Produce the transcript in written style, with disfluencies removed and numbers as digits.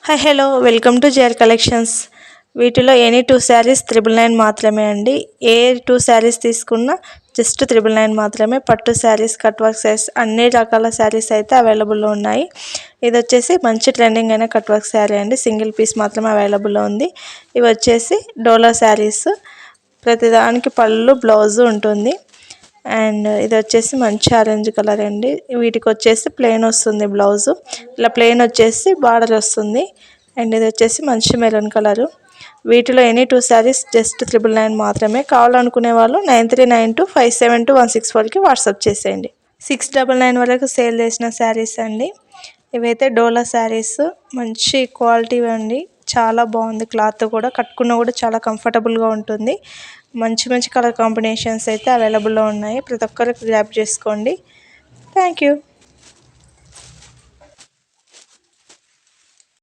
Hi hello welcome to JR collections. వీటిలో any 2 saris 999 మాత్రమే అండి. ఏ 2 శారీస్ తీసుకున్నా జస్ట్ 999 మాత్రమే. పట్టు శారీస్, కట్ వర్క్ శారీస్ అన్ని రకాల శారీస్ అయితే అవైలబుల్లో ఉన్నాయి. ఇది వచ్చేసి మంచి ట్రెండింగ్ అయిన కట్ వర్క్ శారీ అండి. సింగిల్ పీస్ మాత్రమే అవైలబుల్లో ఉంది. ఇవి వచ్చేసి డోలా శారీస్. ప్రతిదానికి పళ్ళు బ్లౌజు ఉంటుంది. అండ్ ఇది వచ్చేసి మంచి ఆరెంజ్ కలర్ అండి. వీటికి వచ్చేసి ప్లెయిన్ వస్తుంది బ్లౌజు. ఇలా ప్లెయిన్ వచ్చేసి బార్డర్ వస్తుంది. అండ్ ఇది వచ్చేసి మంచి మెరూన్ కలరు. వీటిలో ఎనీ 2 శారీస్ జస్ట్ 999 మాత్రమే. కావాలనుకునే వాళ్ళు 9392572164కి వాట్సాప్ చేసేయండి. 699 వరకు సేల్ చేసిన శారీస్ అండి. ఇవైతే డోలా శారీస్. మంచి క్వాలిటీ అండి. చాలా బాగుంది. క్లాత్ కూడా కట్టుకున్న కూడా చాలా కంఫర్టబుల్గా ఉంటుంది. మంచి మంచి కలర్ కాంబినేషన్స్ అయితే అవైలబుల్లో ఉన్నాయి. ప్రతి ఒక్కరు గ్రాబ్ చేసుకోండి. Thank you.